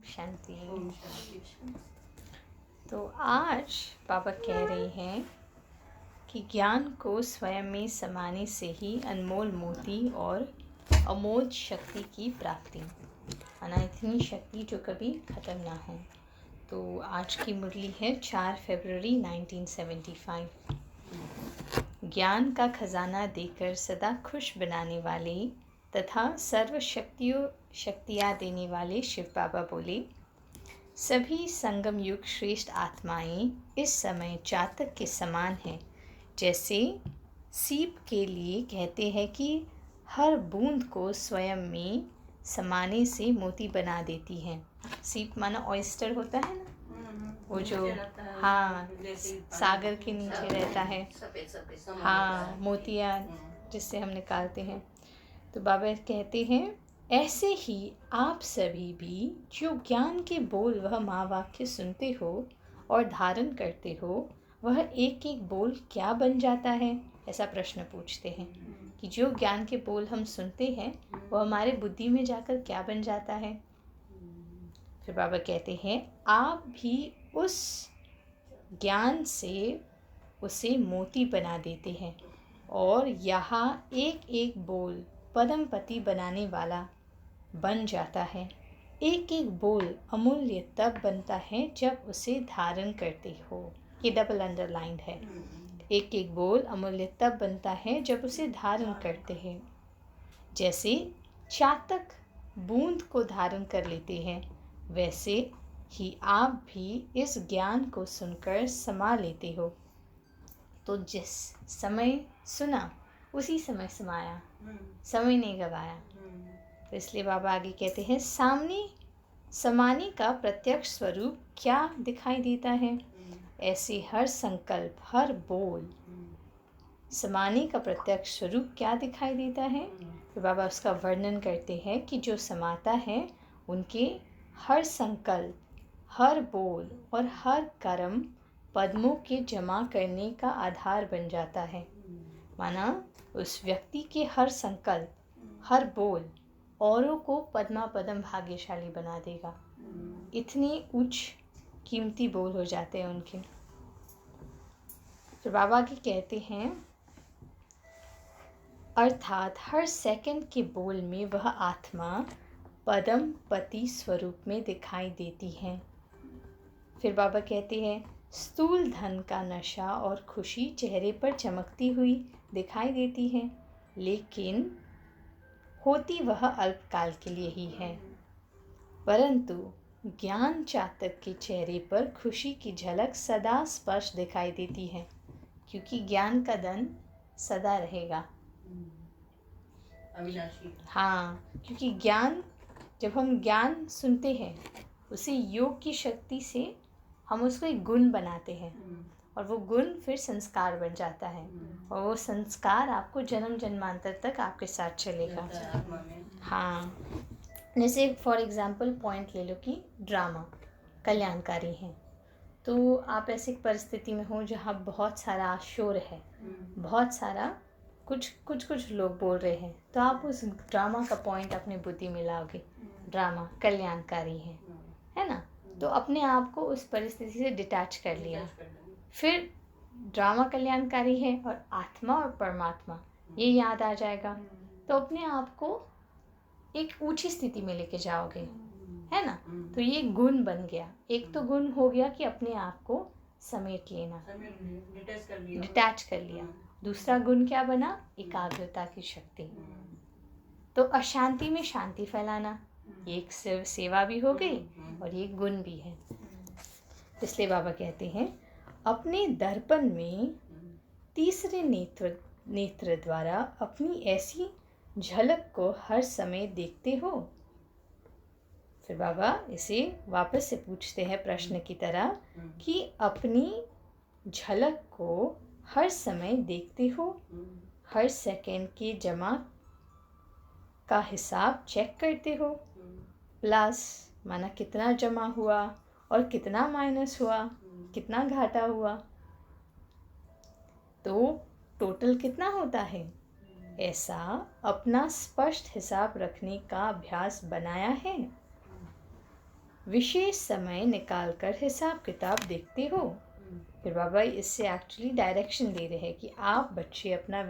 शांति। ओम शांति। तो आज बाबा कह रहे हैं कि ज्ञान को स्वयं में समाने से ही अनमोल मोती और अमोघ शक्ति की प्राप्ति, माना इतनी शक्ति जो कभी ख़त्म ना हो। तो आज की मुरली है 4 फरवरी 1975। ज्ञान का खजाना देकर सदा खुश बनाने वाले तथा सर्व शक्तियाँ देने वाले शिव बाबा बोले, सभी संगम युग श्रेष्ठ आत्माएं इस समय चातक के समान हैं। जैसे सीप के लिए कहते हैं कि हर बूंद को स्वयं में समाने से मोती बना देती हैं। सीप माना ऑयस्टर होता है ना, वो जो हाँ सागर के नीचे रहता है, हाँ मोतियाँ जिससे हम निकालते हैं। तो बाबा कहते हैं ऐसे ही आप सभी भी जो ज्ञान के बोल वह महावाक्य सुनते हो और धारण करते हो, वह एक एक बोल क्या बन जाता है। ऐसा प्रश्न पूछते हैं कि जो ज्ञान के बोल हम सुनते हैं वह हमारे बुद्धि में जाकर क्या बन जाता है। फिर बाबा कहते हैं आप भी उस ज्ञान से उसे मोती बना देते हैं और यहाँ एक एक बोल पदमपति बनाने वाला बन जाता है। एक एक बोल अमूल्य तब बनता है जब उसे धारण करते हो। ये डबल अंडरलाइंड है। एक एक बोल अमूल्य तब बनता है जब उसे धारण करते हैं। जैसे चातक बूंद को धारण कर लेते हैं, वैसे ही आप भी इस ज्ञान को सुनकर समा लेते हो। तो जिस समय सुना उसी समय समाया, समय नहीं गवाया। तो इसलिए बाबा आगे कहते हैं सामने समाने का प्रत्यक्ष स्वरूप क्या दिखाई देता है, ऐसे हर संकल्प हर बोल समाने का प्रत्यक्ष स्वरूप क्या दिखाई देता है। तो बाबा उसका वर्णन करते हैं कि जो समाता है उनके हर संकल्प हर बोल और हर कर्म पद्मों के जमा करने का आधार बन जाता है। माना उस व्यक्ति के हर संकल्प हर बोल औरों को पद्मा पद्म भाग्यशाली बना देगा। इतने उच्च कीमती बोल हो जाते हैं उनके। तो बाबा की कहते हैं अर्थात हर सेकंड के बोल में वह आत्मा पद्म पति स्वरूप में दिखाई देती है। फिर बाबा कहते हैं स्थूल धन का नशा और खुशी चेहरे पर चमकती हुई दिखाई देती है, लेकिन होती वह अल्पकाल के लिए ही है। परंतु ज्ञान चातक के चेहरे पर खुशी की झलक सदा स्पष्ट दिखाई देती है, क्योंकि ज्ञान का धन सदा रहेगा। अविनाशी। हाँ, क्योंकि ज्ञान जब हम ज्ञान सुनते हैं उसे योग की शक्ति से हम उसको एक गुण बनाते हैं और वो गुण फिर संस्कार बन जाता है और वो संस्कार आपको जन्म जन्मांतर तक आपके साथ चलेगा। हाँ, जैसे फॉर एग्जांपल पॉइंट ले लो कि ड्रामा कल्याणकारी है, तो आप ऐसी परिस्थिति में हो जहाँ बहुत सारा शोर है, बहुत सारा कुछ लोग बोल रहे हैं, तो आप उस ड्रामा का पॉइंट अपनी बुद्धि में लाओगे। ड्रामा कल्याणकारी है ना, तो अपने आप को उस परिस्थिति से डिटैच कर लिया। फिर ड्रामा कल्याणकारी है और आत्मा और परमात्मा ये याद आ जाएगा, तो अपने आप को एक ऊंची स्थिति में लेके जाओगे, है ना। तो ये गुण बन गया। एक तो गुण हो गया कि अपने आप को समेट लेना, डिटैच कर लिया। दूसरा गुण क्या बना, एकाग्रता की शक्ति। तो अशांति में शांति फैलाना, एक सेवा भी हो गई और एक गुण भी है। इसलिए बाबा कहते हैं अपने दर्पण में तीसरे नेत्र द्वारा अपनी ऐसी झलक को हर समय देखते हो। फिर बाबा इसे वापस से पूछते हैं प्रश्न की तरह कि अपनी झलक को हर समय देखते हो, हर सेकंड के जमा का हिसाब चेक करते हो, प्लस माना कितना जमा हुआ और कितना माइनस हुआ, कितना घाटा हुआ, तो टोटल कितना होता है। ऐसा अपना स्पष्ट हिसाब रखने का अभ्यास बनाया है। विशेष समय निकालकर हिसाब किताब देखते हो। फिर बाबा इससे एक्चुअली डायरेक्शन दे रहे हैं कि आप बच्चे अपना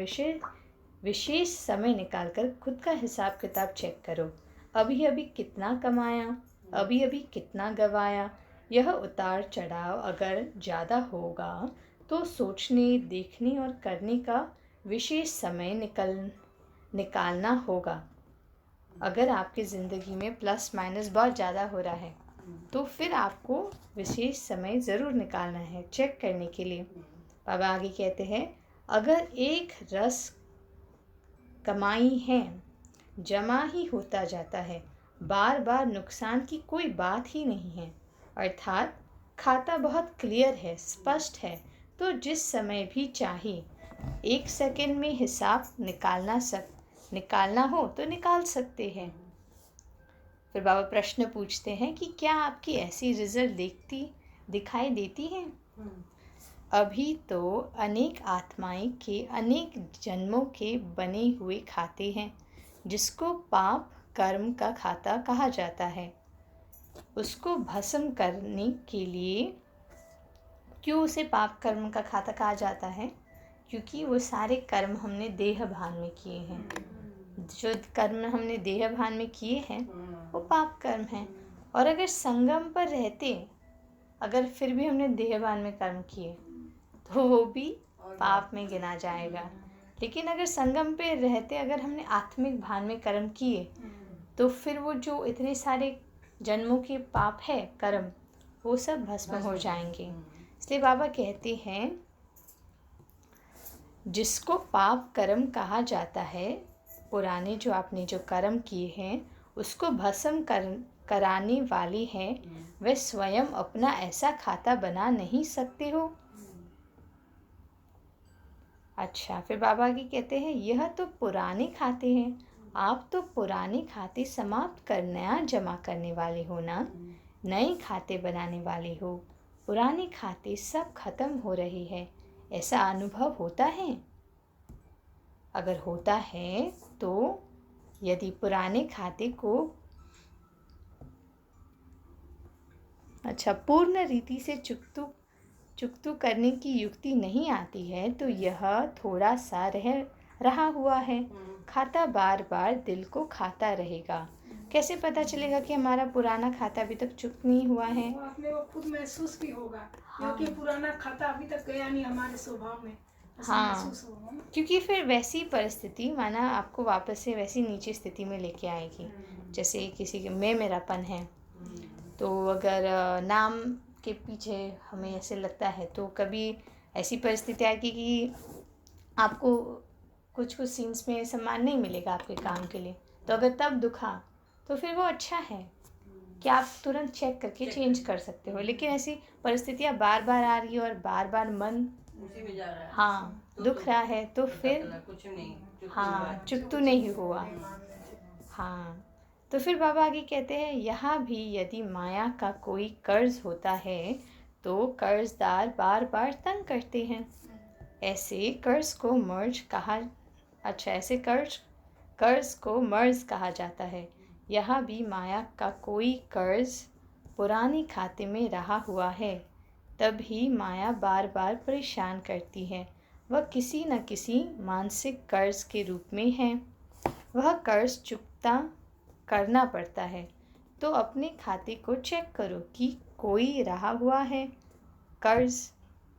विशेष समय निकालकर खुद का हिसाब किताब चेक करो। अभी अभी कितना कमाया, अभी अभी कितना गवाया। यह उतार चढ़ाव अगर ज़्यादा होगा तो सोचने, देखने और करने का विशेष समय निकालना होगा। अगर आपकी ज़िंदगी में प्लस माइनस बहुत ज़्यादा हो रहा है तो फिर आपको विशेष समय ज़रूर निकालना है चेक करने के लिए। बाबा आगे कहते हैं, अगर एक रस कमाई है जमा ही होता जाता है, बार बार नुकसान की कोई बात ही नहीं है। अर्थात खाता बहुत क्लियर है, स्पष्ट है, तो जिस समय भी चाहे 1 सेकंड में हिसाब निकालना हो तो निकाल सकते हैं। फिर बाबा प्रश्न पूछते हैं कि क्या आपकी ऐसी रिजल्ट दिखाई देती हैं? अभी तो अनेक आत्माएं के अनेक जन्मों के बने हुए खाते हैं, जिसको पाप कर्म का खाता कहा जाता है। उसको भस्म करने के लिए क्यों उसे पाप कर्म का खाता कहा जाता है? क्योंकि वो सारे कर्म हमने देह भान में किए हैं। जो कर्म हमने देह भान में किए हैं वो पाप कर्म हैं। और अगर संगम पर रहते, अगर फिर भी हमने देह भान में कर्म किए तो वो भी पाप में गिना जाएगा। लेकिन अगर संगम पे रहते, अगर हमने आत्मिक भान में कर्म किए तो फिर वो जो इतने सारे जन्मों के पाप है कर्म, वो सब भस्म हो जाएंगे। इसलिए बाबा कहते हैं, जिसको पाप कर्म कहा जाता है, पुराने जो आपने जो कर्म किए हैं उसको भस्म कराने वाले हैं, वे स्वयं अपना ऐसा खाता बना नहीं सकते हो। अच्छा, फिर बाबा आगे कहते हैं, यह तो पुराने खाते हैं, आप तो पुराने खाते समाप्त कर नया जमा करने वाले हो ना, नए खाते बनाने वाले हो। पुराने खाते सब खत्म हो रहे हैं, ऐसा अनुभव होता है? अगर होता है तो यदि पुराने खाते को पूर्ण रीति से चुकतू करने की युक्ति नहीं आती है तो यह थोड़ा सा रहा हुआ है खाता बार बार दिल को खाता रहेगा। कैसे पता चलेगा कि हमारा पुराना खाता अभी तक चुक्त नहीं हुआ है? वो अपने को खुद महसूस भी होगा। क्योंकि पुराना खाता अभी तक गया नहीं हमारे स्वभाव में। महसूस होगा। क्योंकि फिर वैसी परिस्थिति माना आपको वापस से वैसी नीचे स्थिति में लेके आएगी। जैसे किसी के मेरापन है, तो अगर नाम के पीछे हमें ऐसे लगता है तो कभी ऐसी परिस्थिति आएगी कि आपको कुछ सीन्स में सम्मान नहीं मिलेगा आपके काम के लिए। तो अगर तब दुखा तो फिर वो अच्छा है कि आप तुरंत चेक करके चेंज कर सकते हो। लेकिन ऐसी परिस्थितियाँ बार बार आ रही है और बार बार मन दुख रहा है तो फिर चुकतू नहीं हुआ। तो फिर बाबा आगे कहते हैं, यहाँ भी यदि माया का कोई कर्ज होता है तो कर्जदार बार बार तंग करते हैं। ऐसे कर्ज को मर्ज कहा जाता है। यहाँ भी माया का कोई कर्ज पुराने खाते में रहा हुआ है, तभी माया बार बार परेशान करती है। वह किसी न किसी मानसिक कर्ज के रूप में है। वह कर्ज चुकता करना पड़ता है। तो अपने खाते को चेक करो कि कोई रहा हुआ है कर्ज,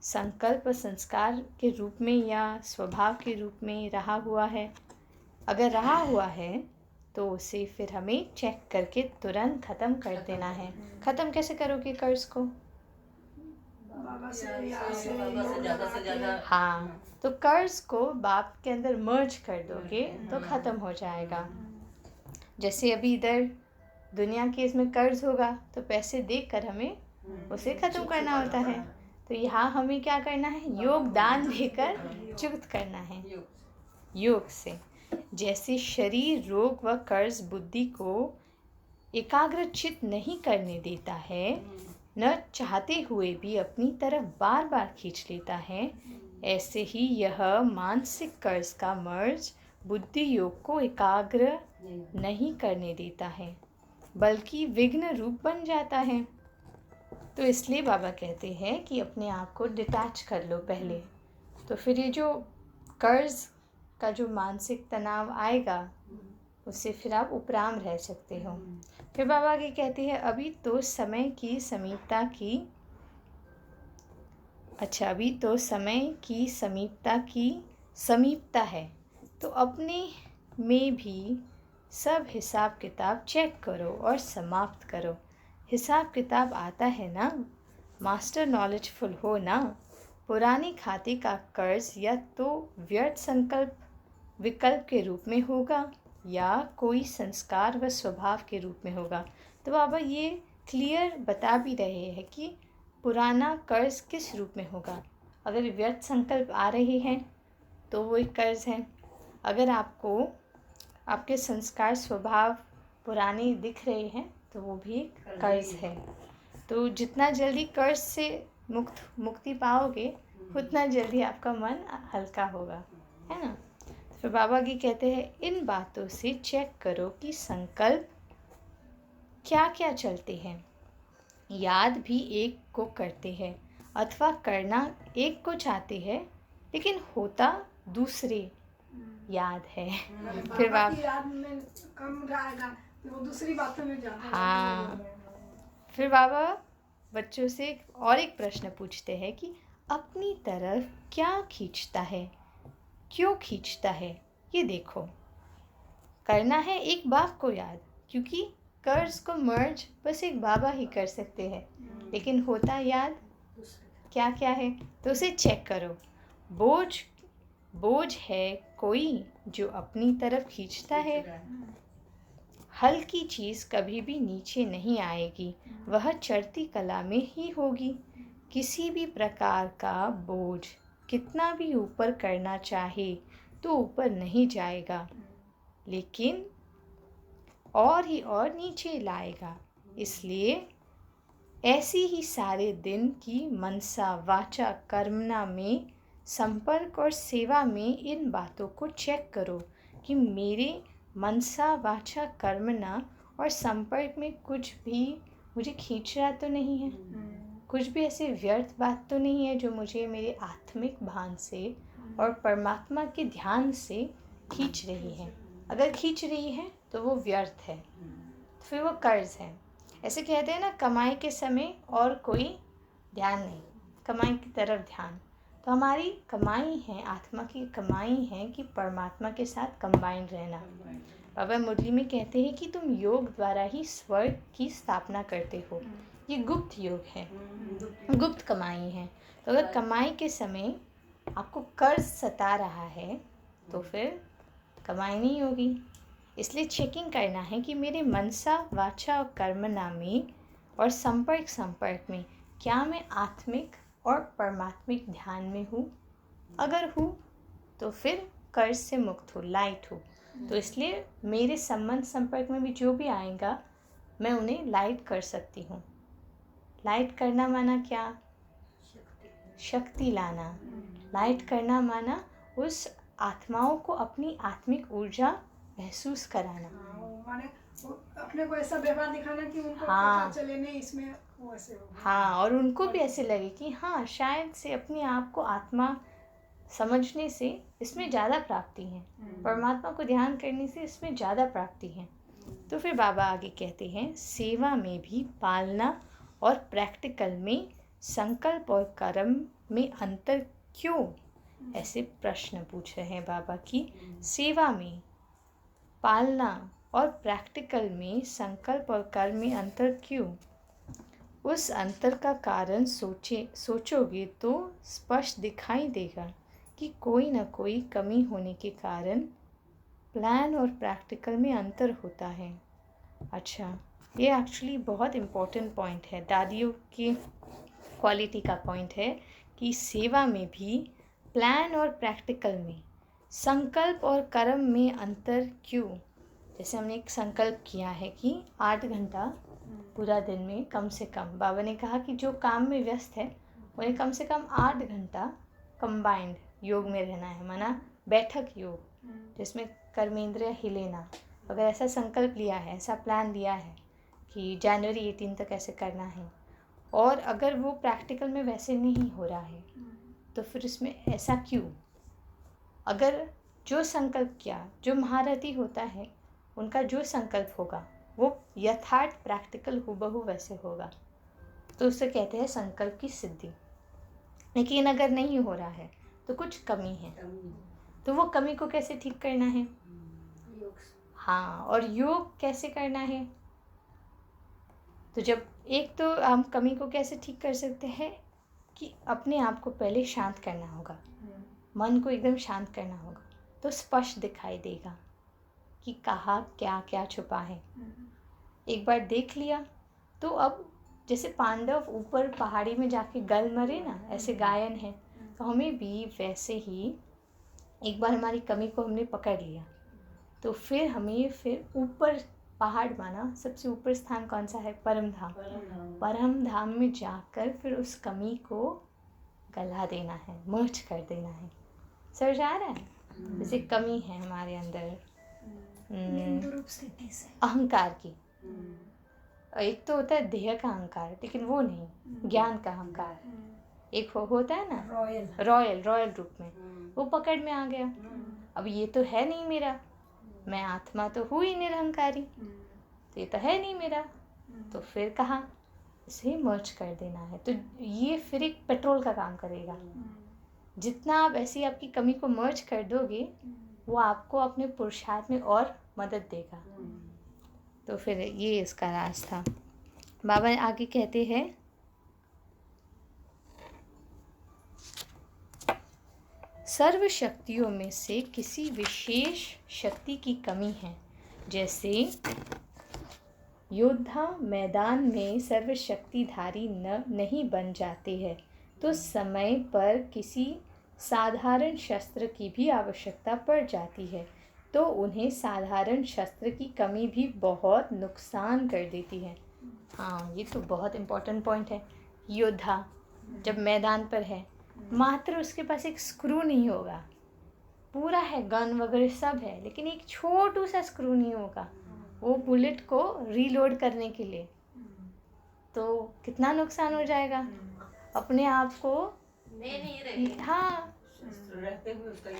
संकल्प संस्कार के रूप में या स्वभाव के रूप में रहा हुआ है। अगर रहा हुआ है तो उसे फिर हमें चेक करके तुरंत ख़त्म कर देना है। ख़त्म कैसे करोगे कर्ज को? बाबा से ज़्यादा से ज़्यादा तो कर्ज को बाप के अंदर मर्ज कर दोगे तो ख़त्म हो जाएगा। जैसे अभी इधर दुनिया के इसमें कर्ज होगा तो पैसे देकर हमें उसे ख़त्म करना होता है। तो यहाँ हमें क्या करना है? योगदान देकर चुक्त करना है योग से। जैसे शरीर रोग व कर्ज बुद्धि को एकाग्रचित नहीं करने देता है, न चाहते हुए भी अपनी तरफ बार बार खींच लेता है, ऐसे ही यह मानसिक कर्ज का मर्ज बुद्धि योग को एकाग्र नहीं करने देता है। बल्कि विघ्न रूप बन जाता है। तो इसलिए बाबा कहते हैं कि अपने आप को डिटैच कर लो पहले, तो फिर ये जो कर्ज का जो मानसिक तनाव आएगा उससे फिर आप उपराम रह सकते हो। फिर बाबा आगे कहते हैं अभी तो समय की समीपता है, तो अपने में भी सब हिसाब किताब चेक करो और समाप्त करो। हिसाब किताब आता है ना, मास्टर नॉलेजफुल हो ना। पुराने खाते का कर्ज या तो व्यर्थ विकल्प के रूप में होगा या कोई संस्कार व स्वभाव के रूप में होगा। तो बाबा ये क्लियर बता भी रहे हैं कि पुराना कर्ज किस रूप में होगा। अगर व्यर्थ संकल्प आ रहे हैं तो वो एक कर्ज है। अगर आपको आपके संस्कार स्वभाव पुराने दिख रहे हैं तो वो भी एक कर्ज है। तो जितना जल्दी कर्ज से मुक्ति पाओगे उतना जल्दी आपका मन हल्का होगा, है ना। फिर बाबा जी कहते हैं इन बातों से चेक करो कि संकल्प क्या क्या चलते हैं। याद भी एक को करते हैं अथवा करना एक को चाहते हैं, लेकिन होता दूसरे याद है। फिर बाबा की याद में कम रहेगा तो वो दूसरी बातों में ज़्यादा। हाँ, फिर बाबा बच्चों से और एक प्रश्न पूछते हैं कि अपनी तरफ क्या खींचता है, क्यों खींचता है, ये देखो। करना है एक बाप को याद, क्योंकि कर्ज को मर्ज बस एक बाबा ही कर सकते हैं, लेकिन होता याद क्या क्या है, तो उसे चेक करो। बोझ है कोई जो अपनी तरफ खींचता है। हल्की चीज़ कभी भी नीचे नहीं आएगी, वह चढ़ती कला में ही होगी। किसी भी प्रकार का बोझ कितना भी ऊपर करना चाहे तो ऊपर नहीं जाएगा, लेकिन और ही और नीचे लाएगा। इसलिए ऐसी ही सारे दिन की मनसा वाचा कर्मणा में संपर्क और सेवा में इन बातों को चेक करो कि मेरे मनसा वाचा कर्मणा और संपर्क में कुछ भी मुझे खींच रहा तो नहीं है, कुछ भी ऐसे व्यर्थ बात तो नहीं है जो मुझे मेरे आत्मिक भान से और परमात्मा के ध्यान से खींच रही है। अगर खींच रही है तो वो व्यर्थ है, तो फिर वो कर्ज है। ऐसे कहते हैं ना, कमाई के समय और कोई ध्यान नहीं, कमाई की तरफ ध्यान। तो हमारी कमाई है, आत्मा की कमाई है कि परमात्मा के साथ कंबाइंड रहना। बाबा मुरली में कहते हैं कि तुम योग द्वारा ही स्वर्ग की स्थापना करते हो। ये गुप्त योग है, गुप्त कमाई है। तो अगर कमाई के समय आपको कर्ज सता रहा है तो फिर कमाई नहीं होगी। इसलिए चेकिंग करना है कि मेरे मनसा वाचा और कर्मणा में और संपर्क में क्या मैं आत्मिक और परमात्मिक ध्यान में हूँ। अगर हूँ तो फिर कर्ज से मुक्त हो, लाइट हो। तो इसलिए मेरे संपर्क में भी जो भी आएगा मैं उन्हें लाइट कर सकती हूँ। लाइट करना माना क्या? शक्ति लाना। लाइट करना माना उस आत्माओं को अपनी आत्मिक ऊर्जा महसूस कराना। माने अपने को ऐसा व्यवहार दिखाना कि उनको पता चले नहीं इसमें वो ऐसे हो। हाँ, और उनको भी ऐसे लगे कि हाँ शायद से अपने आप को आत्मा समझने से इसमें ज़्यादा प्राप्ति है, परमात्मा को ध्यान करने से इसमें ज़्यादा प्राप्ति है। तो फिर बाबा आगे कहते हैं सेवा में भी पालना और प्रैक्टिकल में संकल्प और कर्म में अंतर क्यों, ऐसे प्रश्न पूछ रहे हैं बाबा की। सेवा में पालना और प्रैक्टिकल में संकल्प और कर्म में अंतर क्यों? उस अंतर का कारण सोचोगे तो स्पष्ट दिखाई देगा कि कोई न कोई कमी होने के कारण प्लान और प्रैक्टिकल में अंतर होता है। अच्छा, ये एक्चुअली बहुत इम्पोर्टेंट पॉइंट है, दादियों की क्वालिटी का पॉइंट है कि सेवा में भी प्लान और प्रैक्टिकल में संकल्प और कर्म में अंतर क्यों। जैसे हमने एक संकल्प किया है कि 8 घंटा पूरा दिन में कम से कम, बाबा ने कहा कि जो काम में व्यस्त है उन्हें कम से कम 8 घंटा कंबाइंड योग में रहना है, माना बैठक योग जिसमें कर्मेंद्रिय हिले ना। अगर ऐसा संकल्प लिया है, ऐसा प्लान लिया है कि जनवरी 18 तक ऐसे करना है, और अगर वो प्रैक्टिकल में वैसे नहीं हो रहा है तो फिर इसमें ऐसा क्यों? अगर जो संकल्प किया, जो महारथी होता है उनका जो संकल्प होगा वो यथार्थ प्रैक्टिकल हूबहू वैसे होगा, तो उसे कहते हैं संकल्प की सिद्धि। लेकिन अगर नहीं हो रहा है तो कुछ कमी है, तो वो कमी को कैसे ठीक करना है? हाँ, और योग कैसे करना है? तो जब एक तो हम कमी को कैसे ठीक कर सकते हैं कि अपने आप को पहले शांत करना होगा, मन को एकदम शांत करना होगा, तो स्पष्ट दिखाई देगा कि कहाँ क्या क्या छुपा है। एक बार देख लिया तो अब जैसे पांडव ऊपर पहाड़ी में जाके गल मरे ना, ऐसे गायन है, तो हमें भी वैसे ही एक बार हमारी कमी को हमने पकड़ लिया तो फिर हमें फिर ऊपर पहाड़ माना, सबसे ऊपर स्थान कौन सा है? परम धाम। परम धाम में जाकर फिर उस कमी को गला देना है, मोच कर देना है। समझ आ रहा है? जैसे कमी है हमारे अंदर अहंकार की, एक तो होता है देह का अहंकार, लेकिन वो नहीं, ज्ञान का अहंकार। एक होता है ना रॉयल रूप में, वो पकड़ में आ गया। अब ये तो है नहीं मेरा, मैं आत्मा तो हुई निरहंकारी, तो ये तो है नहीं मेरा, तो फिर कहाँ इसे मर्ज कर देना है। तो ये फिर एक पेट्रोल का काम करेगा। जितना आप ऐसी आपकी कमी को मर्ज कर दोगे वो आपको अपने पुरुषार्थ में और मदद देगा। तो फिर ये इसका राज था। बाबा आगे कहते हैं, सर्व शक्तियों में से किसी विशेष शक्ति की कमी है। जैसे योद्धा मैदान में सर्वशक्तिधारी नहीं बन जाते हैं, तो समय पर किसी साधारण शस्त्र की भी आवश्यकता पड़ जाती है, तो उन्हें साधारण शस्त्र की कमी भी बहुत नुकसान कर देती है। हाँ, ये तो बहुत इम्पोर्टेंट पॉइंट है। योद्धा जब मैदान पर है, मात्र उसके पास एक स्क्रू नहीं होगा, पूरा है, गन वगैरह सब है, लेकिन एक छोटू सा स्क्रू नहीं होगा वो बुलेट को रीलोड करने के लिए, तो कितना नुकसान हो जाएगा अपने आप को। हाँ,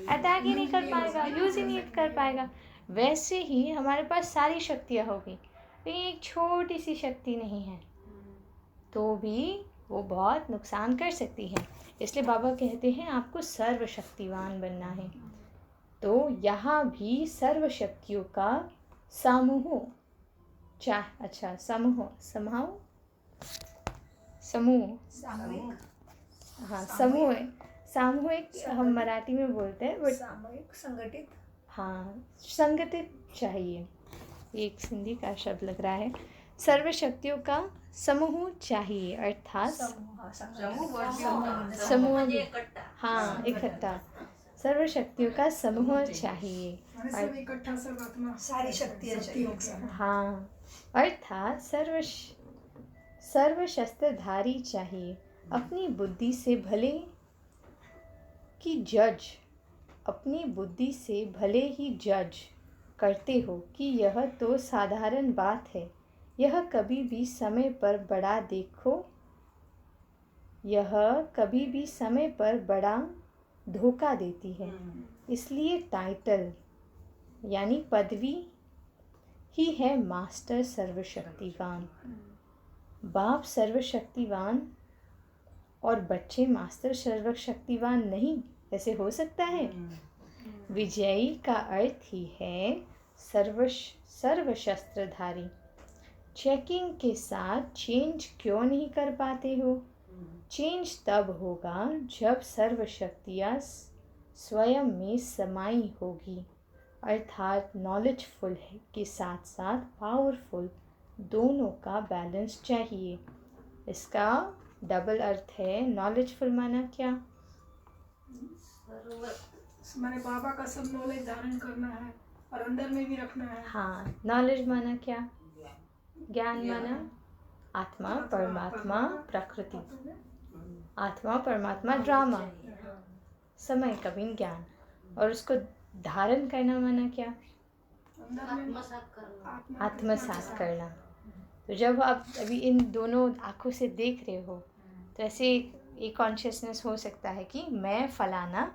अटैक ही नहीं कर पाएगा, यूज ही नहीं कर पाएगा। वैसे ही हमारे पास सारी शक्तियाँ होगी, लेकिन एक छोटी सी शक्ति नहीं है तो भी वो बहुत नुकसान कर सकती है। इसलिए बाबा कहते हैं आपको सर्वशक्तिवान बनना है। तो यहाँ भी सर्व शक्तियों का समूह हाँ, सामूहिक हम मराठी में बोलते हैं, बट सामूहिक संगठित, हाँ, संगठित चाहिए, एक सिंधी का शब्द लग रहा है। सर्व शक्तियों का समूह चाहिए, अर्थात समूह, हाँ, इकट्ठा, सर्व शक्तियों का समूह चाहिए, इकट्ठा सब आत्मा, सारी शक्तियाँ चाहिए। हाँ, अर्थात सर्व शस्त्रधारी चाहिए। अपनी बुद्धि से भले ही जज करते हो कि यह तो साधारण बात है, यह कभी भी समय पर बड़ा धोखा देती है। इसलिए टाइटल यानी पदवी ही है मास्टर सर्वशक्तिवान। बाप सर्वशक्तिवान और बच्चे मास्टर सर्वशक्तिवान नहीं, ऐसे हो सकता है? विजयी का अर्थ ही है सर्वशस्त्रधारी। चेकिंग के साथ चेंज क्यों नहीं कर पाते हो? चेंज तब होगा जब सर्वशक्तियाँ स्वयं में समाई होगी, अर्थात नॉलेजफुल के साथ साथ पावरफुल, दोनों का बैलेंस चाहिए। इसका डबल अर्थ है। नॉलेजफुल माना क्या? मैंने बाबा का सब नॉलेज धारण करना है और अंदर में भी रखना है। हाँ, नॉलेज माना क्या? ज्ञान माना आत्मा परमात्मा प्रकृति, आत्मा परमात्मा ड्रामा, समय कभी ज्ञान, और उसको धारण करना माना क्या? आत्मसात आत्मसात करना। तो जब आप अभी इन दोनों आँखों से देख रहे हो तो ऐसे एक कॉन्शियसनेस हो सकता है कि मैं फलाना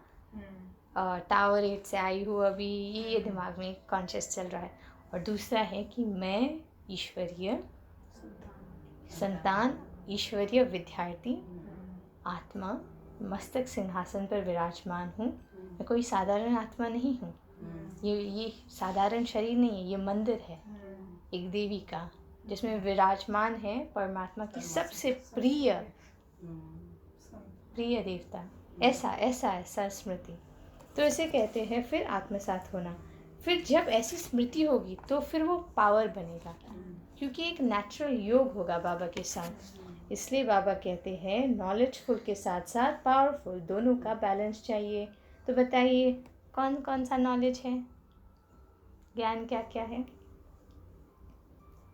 टावर 8 से आई हूँ अभी, ये दिमाग में कॉन्शियस चल रहा है। और दूसरा है कि मैं ईश्वरीय संतान, ईश्वरीय विद्यार्थी, आत्मा, मस्तक सिंहासन पर विराजमान हूँ। मैं कोई साधारण आत्मा नहीं हूँ। ये साधारण शरीर नहीं है, ये मंदिर है एक देवी का, जिसमें विराजमान है परमात्मा की सबसे प्रिय देवता। ऐसा स्मृति, तो इसे कहते हैं फिर आत्मसात होना। फिर जब ऐसी स्मृति होगी तो फिर वो पावर बनेगा, क्योंकि एक नेचुरल योग होगा बाबा के साथ। इसलिए बाबा कहते हैं नॉलेजफुल के साथ साथ पावरफुल, दोनों का बैलेंस चाहिए। तो बताइए कौन कौन सा नॉलेज है, ज्ञान क्या क्या है?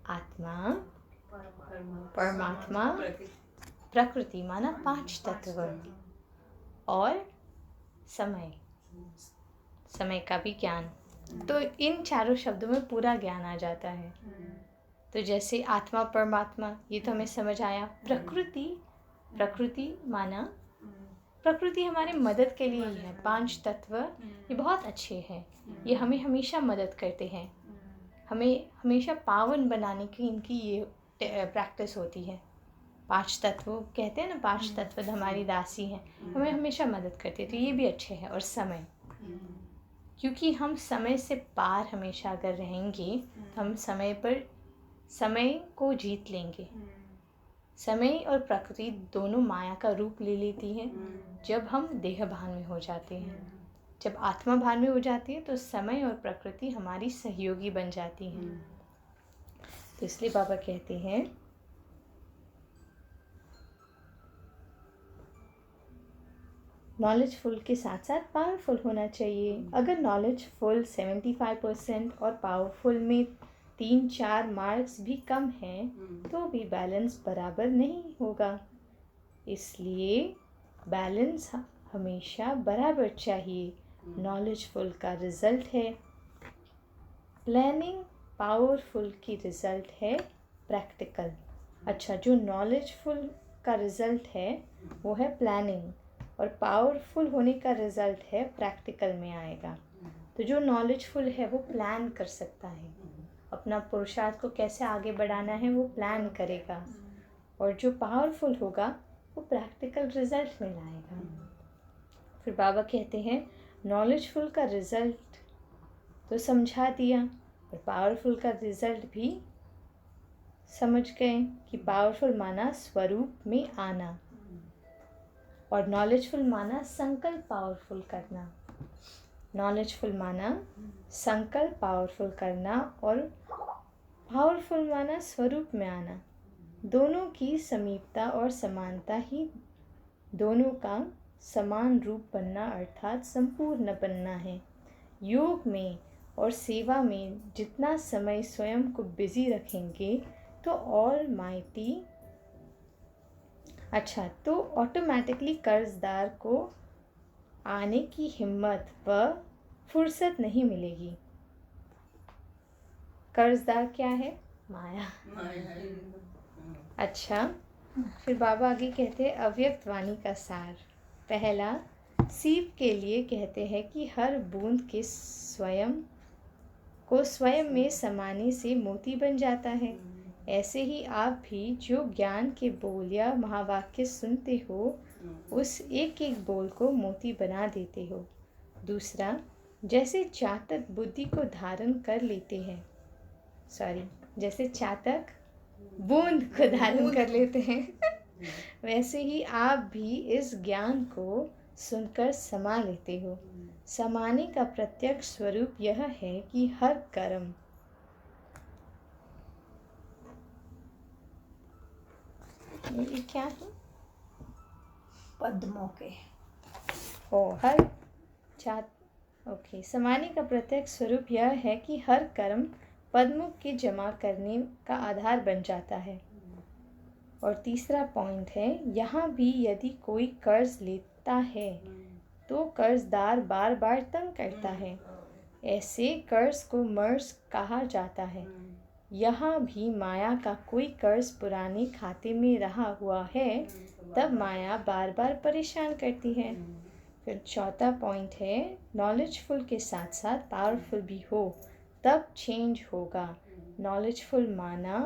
आत्मा, परमात्मा, प्रकृति माना 5 तत्व, और समय का भी ज्ञान। तो इन चारों शब्दों में पूरा ज्ञान आ जाता है। तो जैसे आत्मा, परमात्मा, ये तो हमें समझ आया। प्रकृति माना प्रकृति हमारी मदद के लिए ही है। 5 तत्व ये बहुत अच्छे हैं, ये हमें हमेशा मदद करते हैं, हमें हमेशा पावन बनाने की इनकी ये प्रैक्टिस होती है। 5 तत्व कहते हैं ना, 5 तत्व हमारी दासी हैं, हमें हमेशा मदद करती है, तो ये भी अच्छे हैं। और समय, क्योंकि हम समय से पार हमेशा अगर रहेंगे तो हम समय को जीत लेंगे। समय और प्रकृति दोनों माया का रूप ले लेती हैं जब हम देह भान में हो जाते हैं। जब आत्मा भान में हो जाती है तो समय और प्रकृति हमारी सहयोगी बन जाती हैं। तो इसलिए बाबा कहते हैं नॉलेजफुल के साथ साथ पावरफुल होना चाहिए। अगर नॉलेजफुल 75% और पावरफुल में 3-4 मार्क्स भी कम हैं तो भी बैलेंस बराबर नहीं होगा। इसलिए बैलेंस हमेशा बराबर चाहिए। नॉलेजफुल का रिजल्ट है प्लानिंग, पावरफुल की रिजल्ट है प्रैक्टिकल। अच्छा, जो नॉलेजफुल का रिजल्ट है वो है प्लानिंग, और पावरफुल होने का रिजल्ट है प्रैक्टिकल में आएगा। तो जो नॉलेजफुल है वो प्लान कर सकता है, अपना पुरुषार्थ को कैसे आगे बढ़ाना है वो प्लान करेगा, और जो पावरफुल होगा वो प्रैक्टिकल रिजल्ट में लाएगा। फिर बाबा कहते हैं नॉलेजफुल का रिजल्ट तो समझा दिया, और पावरफुल का रिजल्ट भी समझ गए कि पावरफुल माना स्वरूप में आना, और नॉलेजफुल माना संकल्प पावरफुल करना। नॉलेजफुल माना संकल्प पावरफुल करना, और पावरफुल माना स्वरूप में आना। दोनों की समीपता और समानता ही दोनों का समान रूप बनना अर्थात संपूर्ण बनना है। योग में और सेवा में जितना समय स्वयं को बिजी रखेंगे तो ऑलमाइटी तो ऑटोमेटिकली कर्जदार को आने की हिम्मत व फुर्सत नहीं मिलेगी। कर्जदार क्या है? माया। अच्छा, फिर बाबा आगे कहते हैं अव्यक्त वाणी का सार। पहला, सीप के लिए कहते हैं कि हर बूंद के स्वयं में समाने से मोती बन जाता है। ऐसे ही आप भी जो ज्ञान के बोल या महावाक्य सुनते हो उस एक एक बोल को मोती बना देते हो। दूसरा, जैसे चातक बुद्धि को धारण कर लेते हैं, जैसे चातक बूंद को धारण कर लेते हैं वैसे ही आप भी इस ज्ञान को सुनकर समा लेते हो। समाने का प्रत्यक्ष स्वरूप यह है कि हर कर्म ये क्या है? पद्मों के समाने का प्रत्यक्ष स्वरूप यह है कि हर कर्म पद्मों के जमा करने का आधार बन जाता है। और तीसरा पॉइंट है, यहाँ भी यदि कोई कर्ज लेता है तो कर्जदार बार बार तंग करता है। ऐसे कर्ज को मर्ज कहा जाता है। यहाँ भी माया का कोई कर्ज पुराने खाते में रहा हुआ है, तब माया बार बार परेशान करती है। फिर चौथा पॉइंट है, नॉलेजफुल के साथ साथ पावरफुल भी हो तब चेंज होगा। नॉलेजफुल माना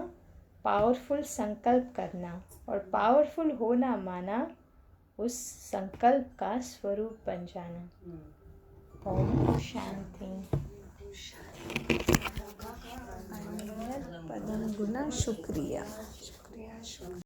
पावरफुल संकल्प करना, और पावरफुल होना माना उस संकल्प का स्वरूप बन जाना। ओम शांति। पदम गुना शुक्रिया।